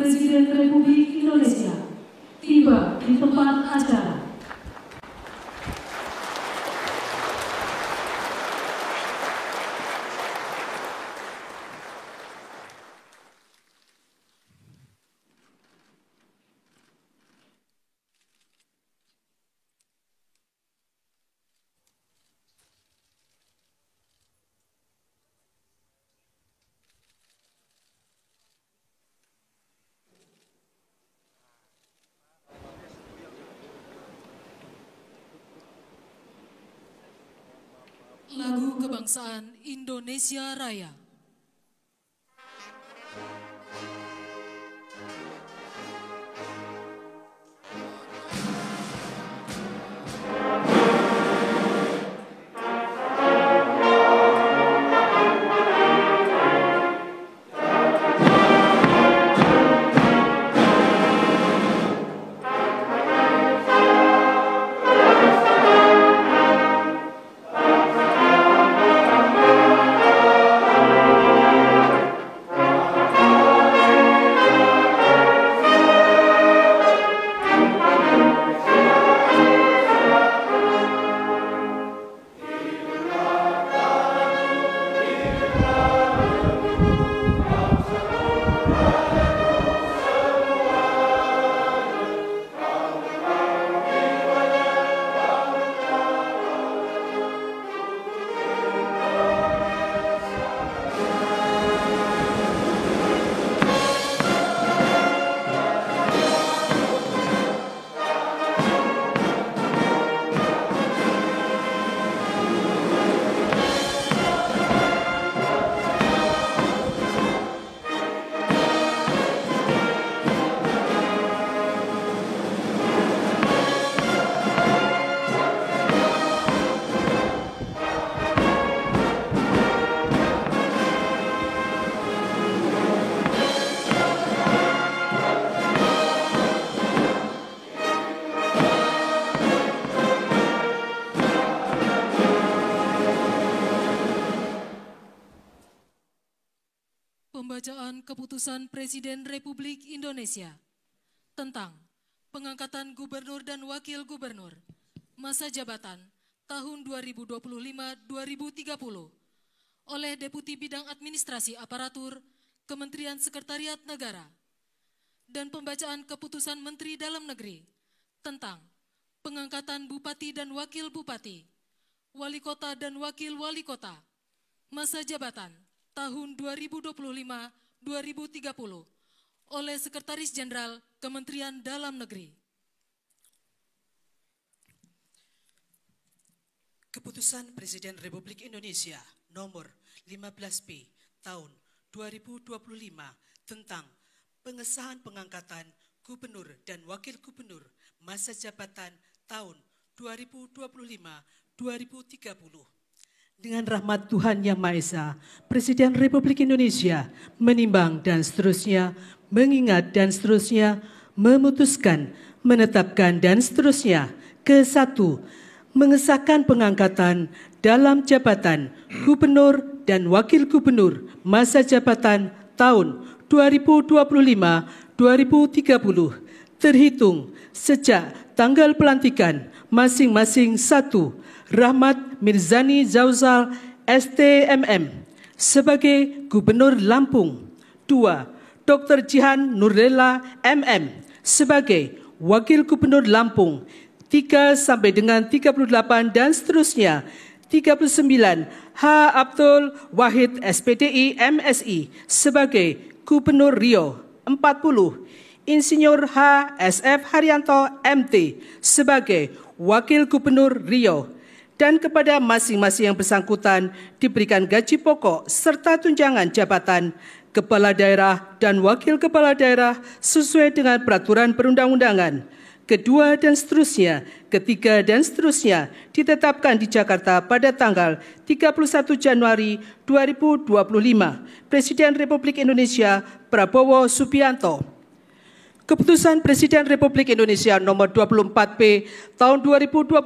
Presiden Republik Indonesia tiba di tempat acara. Lagu Kebangsaan Indonesia Raya. Pembacaan Keputusan Presiden Republik Indonesia tentang pengangkatan Gubernur dan Wakil Gubernur masa jabatan tahun 2025-2030 oleh Deputi Bidang Administrasi Aparatur Kementerian Sekretariat Negara, dan pembacaan Keputusan Menteri Dalam Negeri tentang pengangkatan Bupati dan Wakil Bupati, Wali Kota dan Wakil Wali Kota masa jabatan tahun 2025-2030 oleh Sekretaris Jenderal Kementerian Dalam Negeri. Keputusan Presiden Republik Indonesia nomor 15P tahun 2025 tentang pengesahan pengangkatan Gubernur dan Wakil Gubernur masa jabatan tahun 2025-2030. Dengan rahmat Tuhan Yang Maha Esa, Presiden Republik Indonesia menimbang dan seterusnya, mengingat dan seterusnya, memutuskan, menetapkan dan seterusnya. Ke-1, mengesahkan pengangkatan dalam jabatan Gubernur dan Wakil Gubernur masa jabatan tahun 2025-2030 terhitung sejak tanggal pelantikan masing-masing. 1. Rahmat Mirzani Zauzal STMM sebagai Gubernur Lampung. 2. Dr. Jihan Nurlela MM sebagai Wakil Gubernur Lampung. 3 sampai dengan 38 dan seterusnya. 39. H. Abdul Wahid SPDI MSI sebagai Gubernur Riau. 40. Insinyur H. SF Haryanto MT sebagai Wakil Gubernur Riau, dan kepada masing-masing yang bersangkutan diberikan gaji pokok serta tunjangan jabatan kepala daerah dan wakil kepala daerah sesuai dengan peraturan perundang-undangan. Kedua dan seterusnya, ketiga dan seterusnya ditetapkan di Jakarta pada tanggal 31 Januari 2025. Presiden Republik Indonesia Prabowo Subianto. Keputusan Presiden Republik Indonesia nomor 24P tahun 2025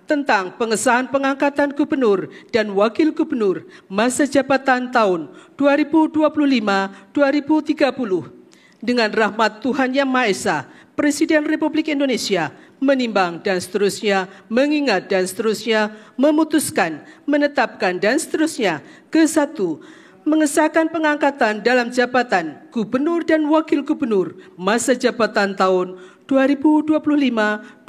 tentang pengesahan pengangkatan Gubernur dan Wakil Gubernur masa jabatan tahun 2025-2030. dengan rahmat Tuhan Yang Maha Esa, Presiden Republik Indonesia menimbang dan seterusnya, mengingat dan seterusnya, memutuskan, menetapkan dan seterusnya. Ke-1, mengesahkan pengangkatan dalam jabatan Gubernur dan Wakil Gubernur masa jabatan tahun 2025-2030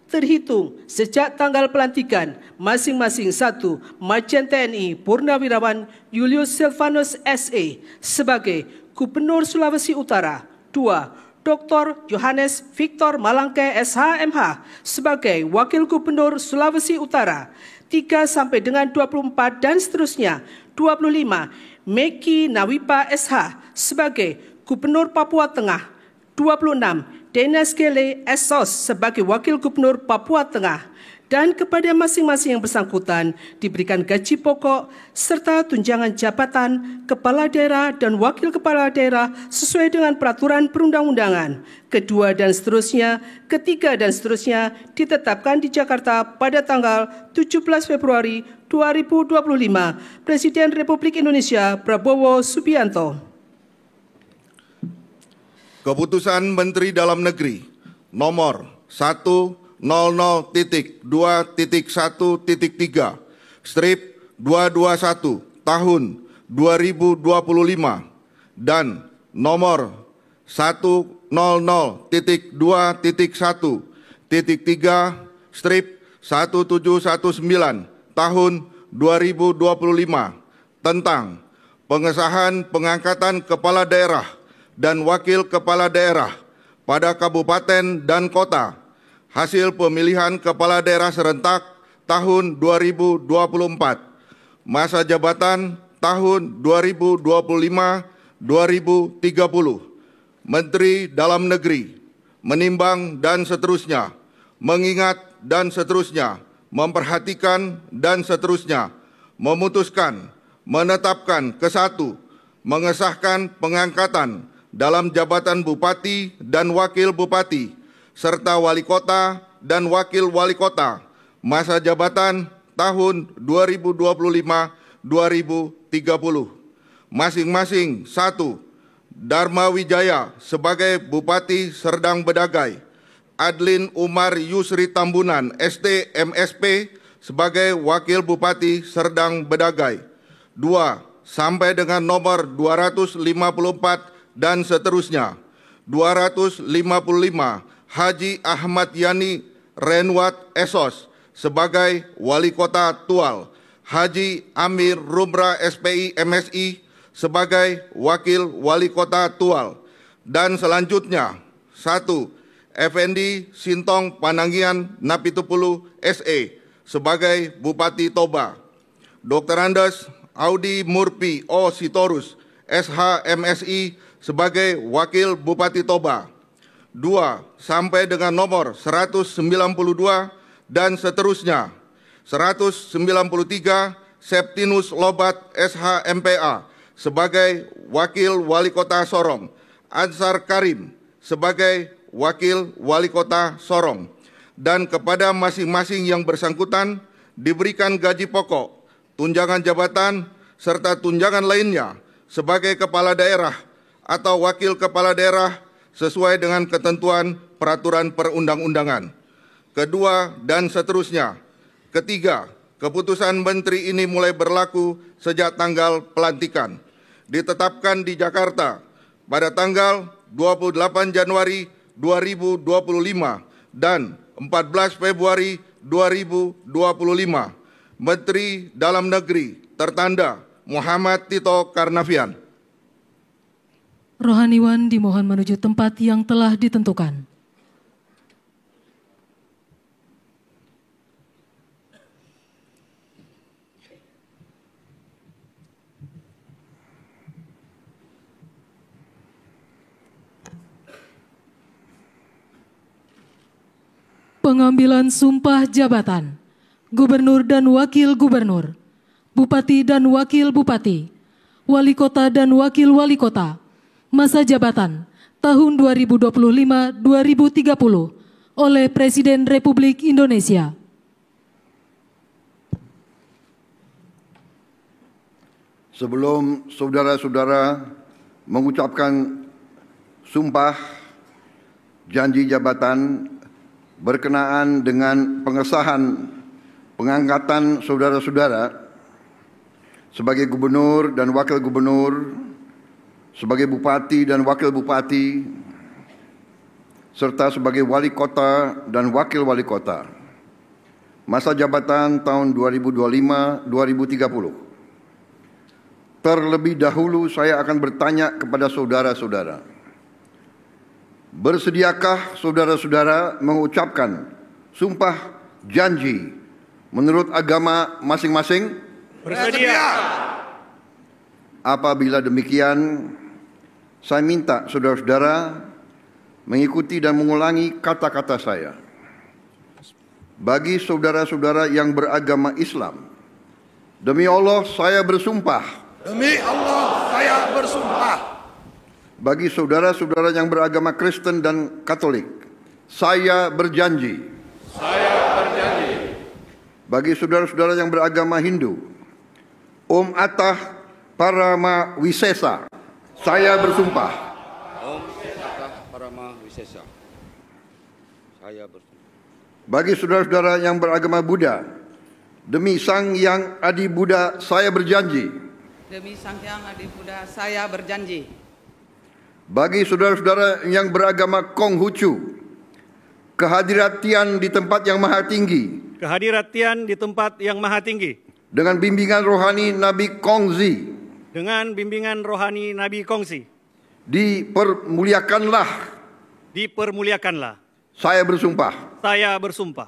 terhitung sejak tanggal pelantikan masing-masing. 1. Majen TNI Purnawirawan Julius Silvanus SE sebagai Gubernur Sulawesi Utara. 2. Dr. Johannes Victor Malangke SHMH sebagai Wakil Gubernur Sulawesi Utara. 3 sampai dengan 24 dan seterusnya. 25. Meki Nawipa SH sebagai Gubernur Papua Tengah. 26. Denes Gele Esos sebagai Wakil Gubernur Papua Tengah. Dan kepada masing-masing yang bersangkutan diberikan gaji pokok serta tunjangan jabatan kepala daerah dan wakil kepala daerah sesuai dengan peraturan perundang-undangan. Kedua dan seterusnya, ketiga dan seterusnya ditetapkan di Jakarta pada tanggal 17 Februari 2025. Presiden Republik Indonesia Prabowo Subianto. Keputusan Menteri Dalam Negeri nomor 100.2.1.3 strip 221 tahun 2025 dan nomor 100.2.1.3 strip 1719 tahun 2025 tentang pengesahan pengangkatan kepala daerah dan wakil kepala daerah pada kabupaten dan kota hasil pemilihan kepala daerah serentak tahun 2024, masa jabatan tahun 2025-2030. Menteri Dalam Negeri menimbang dan seterusnya, mengingat dan seterusnya, memperhatikan dan seterusnya, memutuskan, menetapkan. Ke-1, mengesahkan pengangkatan dalam jabatan Bupati dan Wakil Bupati, serta Wali Kota dan Wakil Wali Kota, masa jabatan tahun 2025-2030. Masing-masing. 1. Dharma Wijaya sebagai Bupati Serdang Bedagai, Adlin Umar Yusri Tambunan SD MSP sebagai Wakil Bupati Serdang Bedagai. 2. Sampai dengan nomor 254 dan seterusnya. 255 Haji Ahmad Yani Renwat Esos sebagai Wali Kota Tual, Haji Amir Rumra SPI MSI sebagai Wakil Wali Kota Tual. Dan selanjutnya, 1. Effendi Sintong Panangian Napitupulu SE sebagai Bupati Toba, Dr. Andes Audi Murpi O Sitorus SHMSI sebagai Wakil Bupati Toba. 2. Sampai dengan nomor 192 dan seterusnya. 193 Septinus Lobat SHMPA sebagai Wakil Wali Kota Sorong, Ansar Karim sebagai Wakil Wali Kota Sorong. Dan kepada masing-masing yang bersangkutan diberikan gaji pokok, tunjangan jabatan, serta tunjangan lainnya sebagai kepala daerah atau wakil kepala daerah sesuai dengan ketentuan peraturan perundang-undangan. Kedua dan seterusnya. Ketiga, keputusan menteri ini mulai berlaku sejak tanggal pelantikan. Ditetapkan di Jakarta pada tanggal 28 Januari 2025 dan 14 Februari 2025. Menteri Dalam Negeri tertanda Muhammad Tito Karnavian. Rohaniwan dimohon menuju tempat yang telah ditentukan. Pengambilan sumpah jabatan Gubernur dan Wakil Gubernur, Bupati dan Wakil Bupati, Wali Kota dan Wakil Wali Kota, masa jabatan tahun 2025-2030 oleh Presiden Republik Indonesia. Sebelum saudara-saudara mengucapkan sumpah janji jabatan berkenaan dengan pengesahan pengangkatan saudara-saudara sebagai gubernur dan wakil gubernur, sebagai bupati dan wakil bupati, serta sebagai wali kota dan wakil wali kota. Masa jabatan tahun 2025-2030. Terlebih dahulu saya akan bertanya kepada saudara-saudara. Bersediakah saudara-saudara mengucapkan sumpah janji menurut agama masing-masing? Bersedia. Apabila demikian, saya minta saudara-saudara mengikuti dan mengulangi kata-kata saya. Bagi saudara-saudara yang beragama Islam, demi Allah saya bersumpah. Demi Allah saya bersumpah. Bagi saudara-saudara yang beragama Kristen dan Katolik, saya berjanji. Saya berjanji. Bagi saudara-saudara yang beragama Hindu, Om Atah Parama Wisesa, saya bersumpah. Om Atah Parama Wisesa, saya bersumpah. Bagi saudara-saudara yang beragama Buddha, demi Sang Yang Adi Buddha, saya berjanji. Demi Sang Hyang Adi Buddha, saya berjanji. Bagi saudara-saudara yang beragama Konghucu, kehadirat Tian di tempat yang maha tinggi, kehadirat Tian di tempat yang maha tinggi, dengan bimbingan rohani Nabi Kongzi, dengan bimbingan rohani Nabi Kongsi, dipermuliakanlah. Saya bersumpah. Saya bersumpah.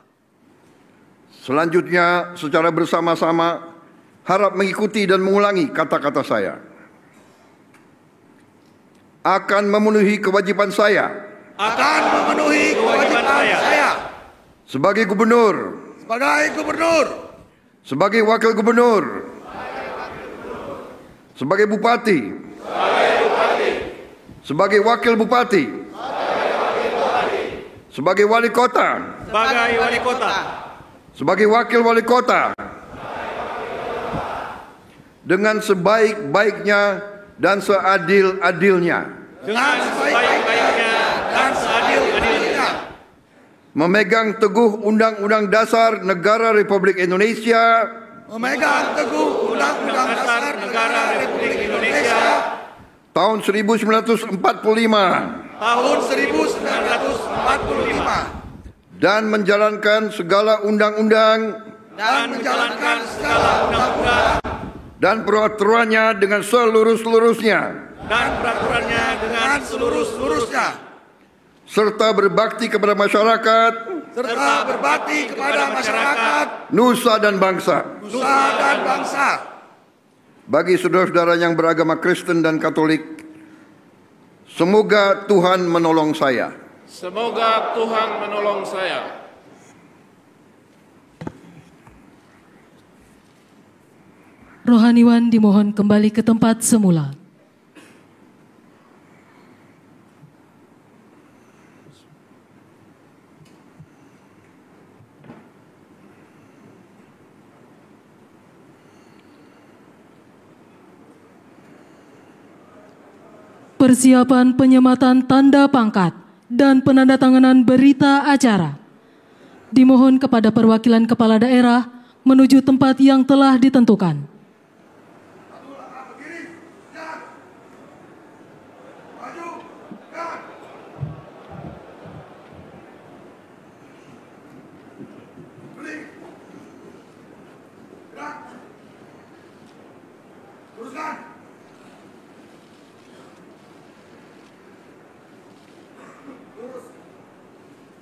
Selanjutnya secara bersama-sama harap mengikuti dan mengulangi kata-kata saya. Akan memenuhi kewajiban saya. Akan memenuhi kewajiban saya. Sebagai gubernur. Sebagai gubernur. Sebagai wakil gubernur. Sebagai bupati. Sebagai wakil bupati. Sebagai wali kota. Sebagai wali kota. Sebagai wakil wali kota. Dengan sebaik-baiknya dan seadil-adilnya. Dengan sebaik-baiknya dan seadil-adilnya. Memegang teguh Undang-Undang Dasar Negara Republik Indonesia. Memegang teguh Undang-Undang Dasar Negara Republik Indonesia. Tahun 1945. Tahun 1945. Dan menjalankan segala undang-undang. Dan peraturannya dengan seluruh-seluruhnya. Serta berbakti kepada masyarakat. Nusa dan bangsa. Bagi saudara-saudara yang beragama Kristen dan Katolik, semoga Tuhan menolong saya. Semoga Tuhan menolong saya. Rohaniwan dimohon kembali ke tempat semula. Persiapan penyematan tanda pangkat dan penandatanganan berita acara. Dimohon kepada perwakilan kepala daerah menuju tempat yang telah ditentukan.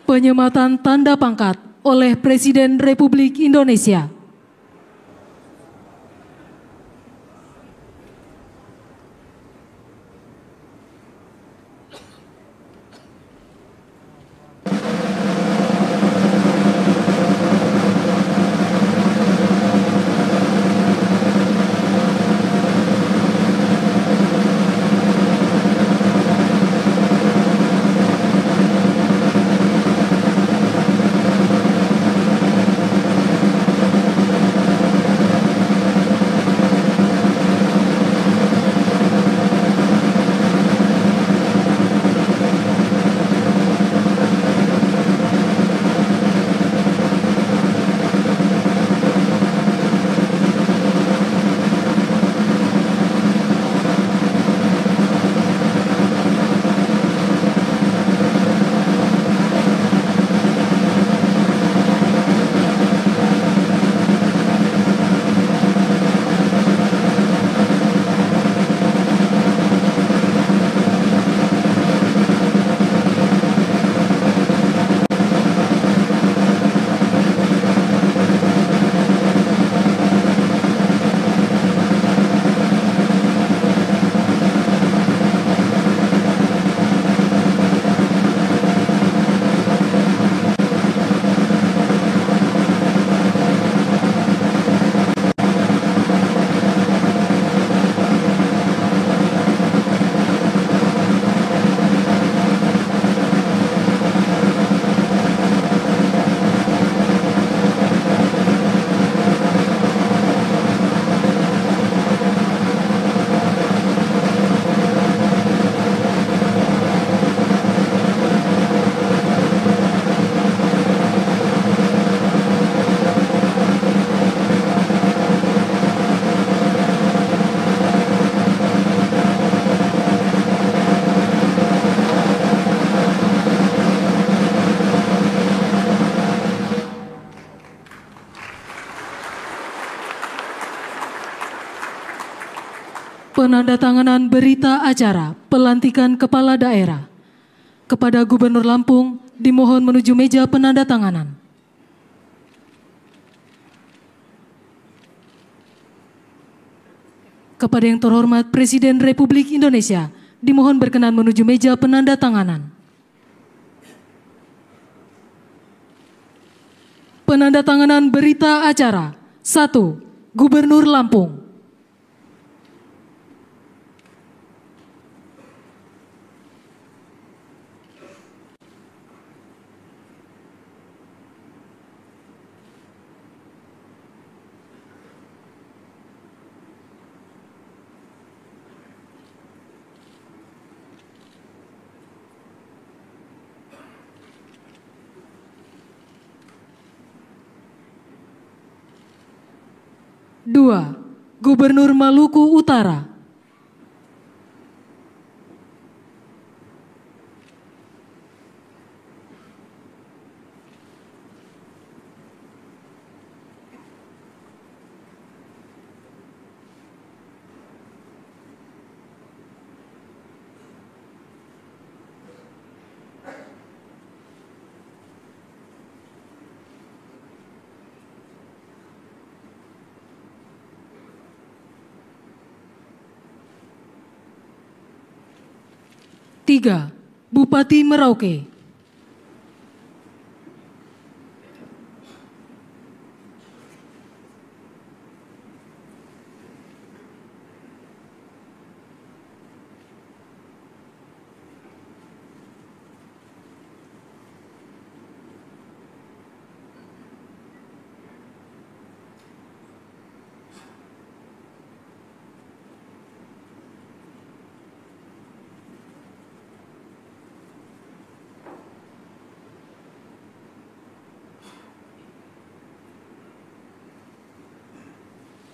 Penyematan tanda pangkat oleh Presiden Republik Indonesia. Penandatanganan berita acara pelantikan kepala daerah. Kepada Gubernur Lampung dimohon menuju meja penandatanganan. Kepada yang terhormat Presiden Republik Indonesia dimohon berkenan menuju meja penandatanganan. Penandatanganan berita acara. 1. Gubernur Lampung. Dua, Gubernur Maluku Utara. Tiga, Bupati Merauke.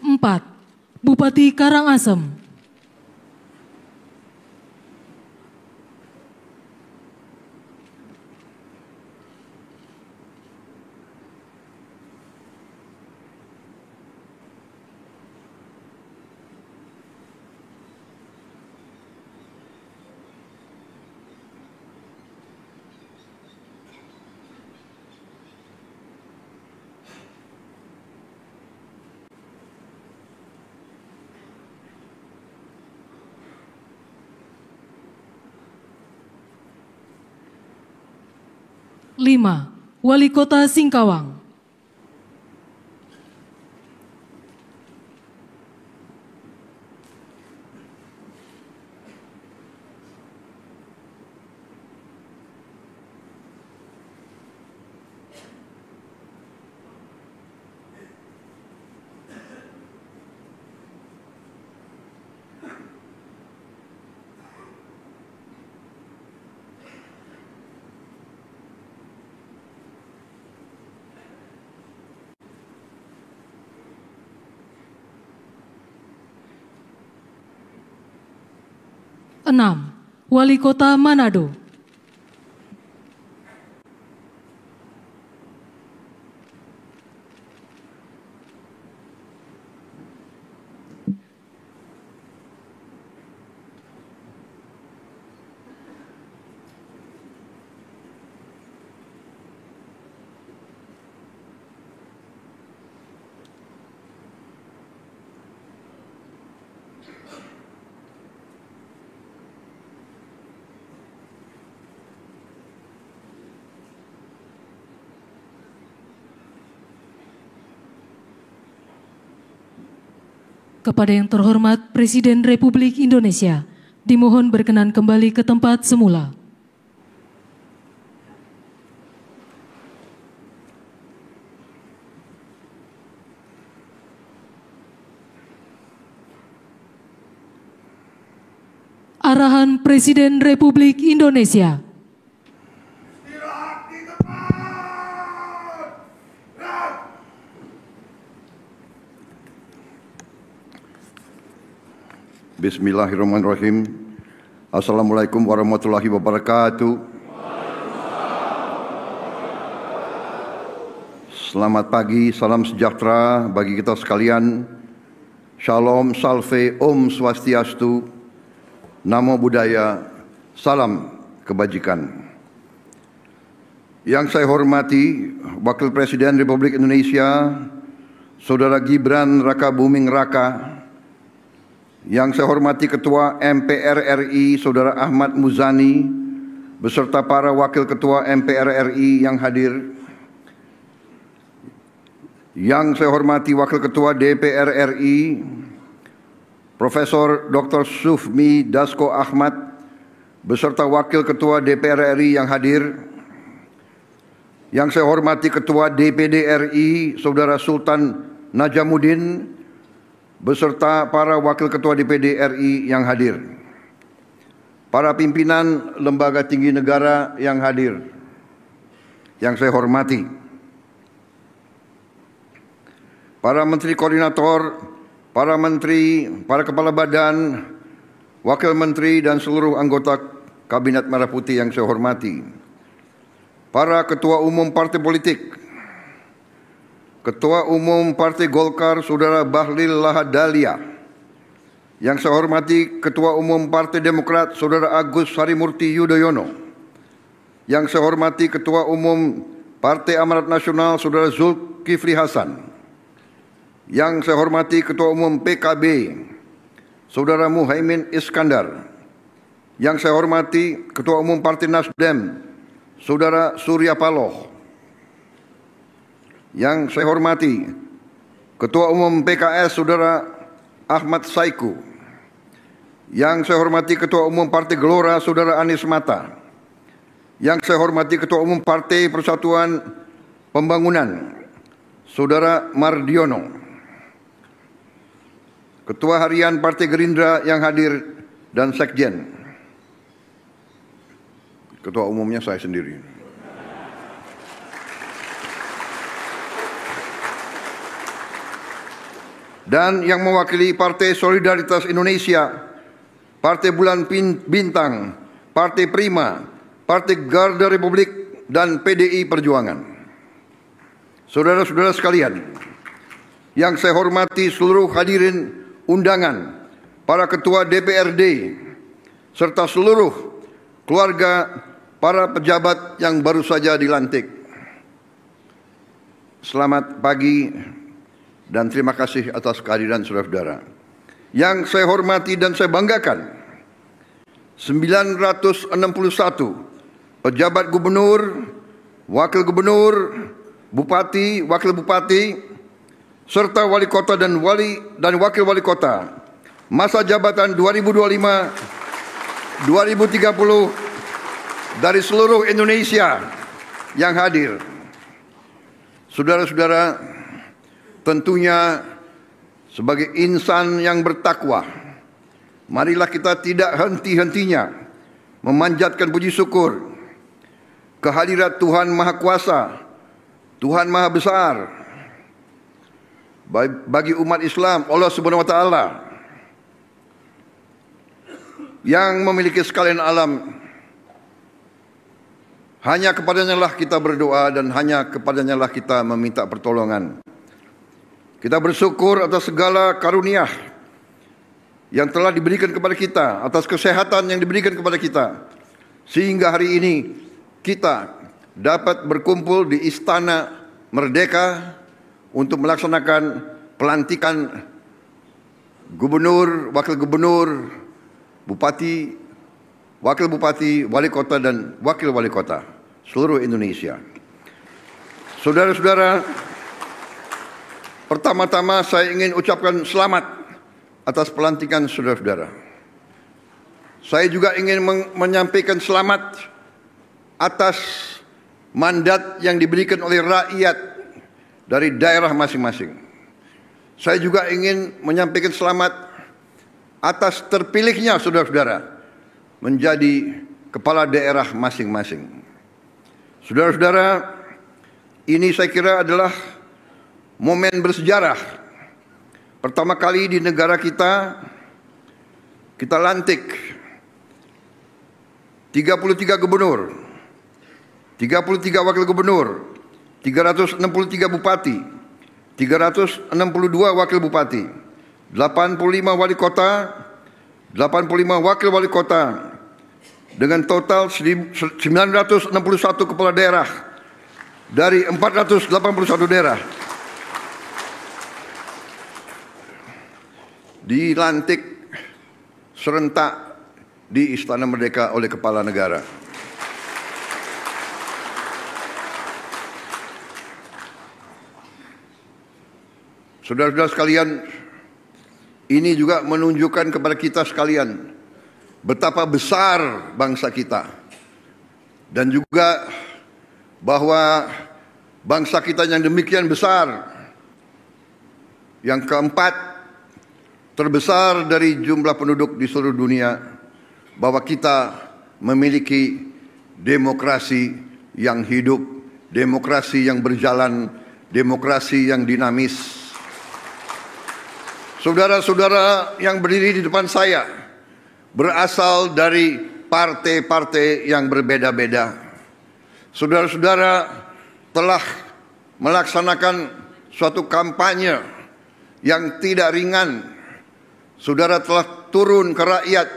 Empat, Bupati Karangasem. Lima, Wali Kota Singkawang. Enam, Wali Kota Manado. Kepada yang terhormat Presiden Republik Indonesia, dimohon berkenan kembali ke tempat semula. Arahan Presiden Republik Indonesia. Bismillahirrahmanirrahim. Assalamualaikum warahmatullahi wabarakatuh. Selamat pagi, salam sejahtera bagi kita sekalian. Shalom, Salve, Om Swastiastu, Namo Buddhaya, Salam Kebajikan. Yang saya hormati Wakil Presiden Republik Indonesia, Saudara Gibran Rakabuming Raka. Yang saya hormati Ketua MPR RI, Saudara Ahmad Muzani, beserta para Wakil Ketua MPR RI yang hadir. Yang saya hormati Wakil Ketua DPR RI, Profesor Dr. Sufmi Dasko Ahmad, beserta Wakil Ketua DPR RI yang hadir. Yang saya hormati Ketua DPD RI, Saudara Sultan Najamuddin, beserta para Wakil Ketua DPD RI yang hadir. Para pimpinan lembaga tinggi negara yang hadir, yang saya hormati. Para menteri koordinator, para menteri, para kepala badan, wakil menteri dan seluruh anggota Kabinet Merah Putih yang saya hormati. Para ketua umum partai politik, Ketua Umum Partai Golkar Saudara Bahlil Lahadalia. Yang saya hormati Ketua Umum Partai Demokrat Saudara Agus Harimurti Yudhoyono. Yang saya hormati Ketua Umum Partai Amanat Nasional Saudara Zulkifli Hasan. Yang saya hormati Ketua Umum PKB Saudara Muhaimin Iskandar. Yang saya hormati Ketua Umum Partai Nasdem Saudara Surya Paloh. Yang saya hormati Ketua Umum PKS Saudara Ahmad Saiku. Yang saya hormati Ketua Umum Partai Gelora Saudara Anies Mata. Yang saya hormati Ketua Umum Partai Persatuan Pembangunan Saudara Mardiono. Ketua Harian Partai Gerindra yang hadir dan Sekjen. Ketua umumnya saya sendiri. Dan yang mewakili Partai Solidaritas Indonesia, Partai Bulan Bintang, Partai Prima, Partai Garda Republik, dan PDI Perjuangan. Saudara-saudara sekalian, yang saya hormati seluruh hadirin undangan, para ketua DPRD, serta seluruh keluarga para pejabat yang baru saja dilantik. Selamat pagi dan terima kasih atas kehadiran saudara-saudara. Yang saya hormati dan saya banggakan, 961 pejabat gubernur, wakil gubernur, bupati, wakil bupati, serta wali kota dan wakil wali kota masa jabatan 2025-2030 dari seluruh Indonesia yang hadir. Saudara-saudara, tentunya sebagai insan yang bertakwa, marilah kita tidak henti-hentinya memanjatkan puji syukur kehadirat Tuhan Maha Kuasa, Tuhan Maha Besar, bagi umat Islam, Allah Subhanahu wa Ta'ala, yang memiliki sekalian alam. Hanya kepadanya lah kita berdoa dan hanya kepadanya lah kita meminta pertolongan. Kita bersyukur atas segala karunia yang telah diberikan kepada kita, atas kesehatan yang diberikan kepada kita, sehingga hari ini kita dapat berkumpul di Istana Merdeka untuk melaksanakan pelantikan gubernur, wakil gubernur, bupati, wakil bupati, wali kota, dan wakil wali kota seluruh Indonesia. Saudara-saudara, pertama-tama saya ingin ucapkan selamat atas pelantikan saudara-saudara. Saya juga ingin menyampaikan selamat atas mandat yang diberikan oleh rakyat dari daerah masing-masing. Saya juga ingin menyampaikan selamat atas terpilihnya saudara-saudara menjadi kepala daerah masing-masing. Saudara-saudara, ini saya kira adalah momen bersejarah. Pertama kali di negara kita lantik 33 gubernur, 33 wakil gubernur, 363 bupati, 362 wakil bupati, 85 wali kota, 85 wakil wali kota, dengan total 961 kepala daerah dari 481 daerah dilantik serentak di Istana Merdeka oleh Kepala Negara. Saudara-saudara sekalian, ini juga menunjukkan kepada kita sekalian betapa besar bangsa kita, dan juga bahwa bangsa kita yang demikian besar, yang keempat terbesar dari jumlah penduduk di seluruh dunia, bahwa kita memiliki demokrasi yang hidup, demokrasi yang berjalan, demokrasi yang dinamis. Saudara-saudara yang berdiri di depan saya berasal dari partai-partai yang berbeda-beda. Saudara-saudara telah melaksanakan suatu kampanye yang tidak ringan. Saudara telah turun ke rakyat.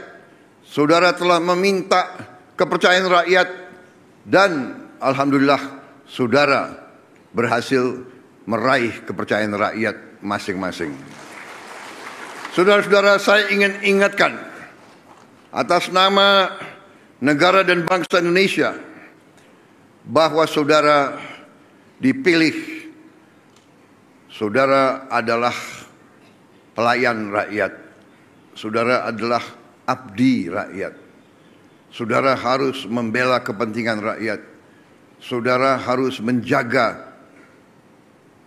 Saudara telah meminta kepercayaan rakyat. Dan alhamdulillah saudara berhasil meraih kepercayaan rakyat masing-masing. Saudara-saudara, saya ingin ingatkan atas nama negara dan bangsa Indonesia bahwa saudara dipilih. Saudara adalah pelayan rakyat. Saudara adalah abdi rakyat. Saudara harus membela kepentingan rakyat. Saudara harus menjaga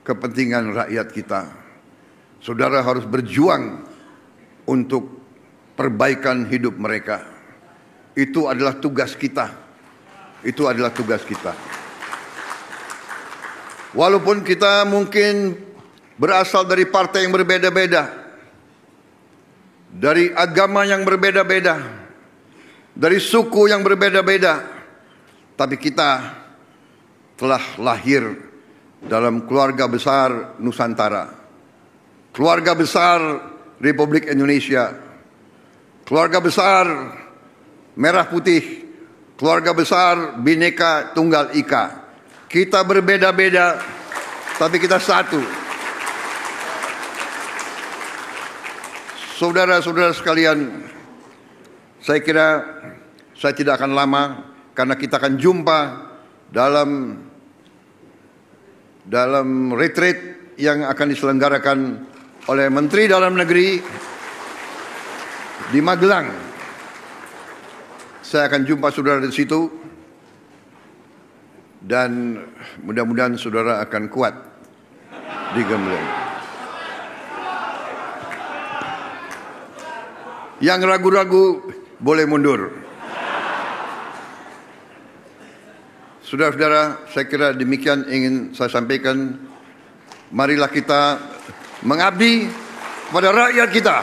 kepentingan rakyat kita. Saudara harus berjuang untuk perbaikan hidup mereka. Itu adalah tugas kita. Itu adalah tugas kita. Walaupun kita mungkin berasal dari partai yang berbeda-beda, dari agama yang berbeda-beda, dari suku yang berbeda-beda, tapi kita telah lahir dalam keluarga besar Nusantara, keluarga besar Republik Indonesia, keluarga besar Merah Putih, keluarga besar Bhinneka Tunggal Ika. Kita berbeda-beda, tapi kita satu. Saudara-saudara sekalian, saya kira saya tidak akan lama, karena kita akan jumpa dalam retreat yang akan diselenggarakan oleh Menteri Dalam Negeri di Magelang. Saya akan jumpa saudara di situ, dan mudah-mudahan saudara akan kuat di Gembleng. Yang ragu-ragu boleh mundur. Saudara-saudara, saya kira demikian ingin saya sampaikan. Marilah kita mengabdi pada rakyat kita,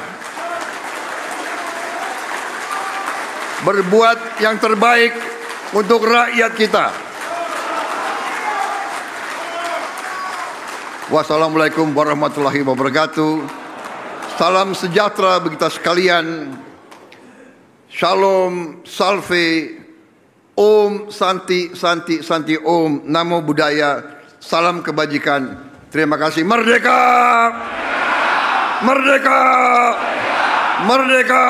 berbuat yang terbaik untuk rakyat kita. Wassalamualaikum warahmatullahi wabarakatuh. Salam sejahtera bagi kita sekalian. Shalom, salve, Om, Santi, Santi, Santi, Om, Namo Buddhaya, salam kebajikan. Terima kasih. Merdeka! Merdeka! Merdeka!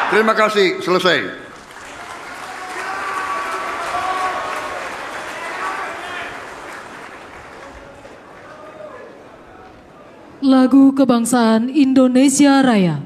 Terima kasih. Selesai. Lagu Kebangsaan Indonesia Raya.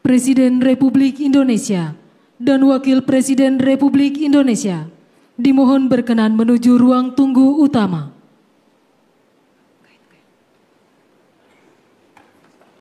Presiden Republik Indonesia dan Wakil Presiden Republik Indonesia dimohon berkenan menuju ruang tunggu utama.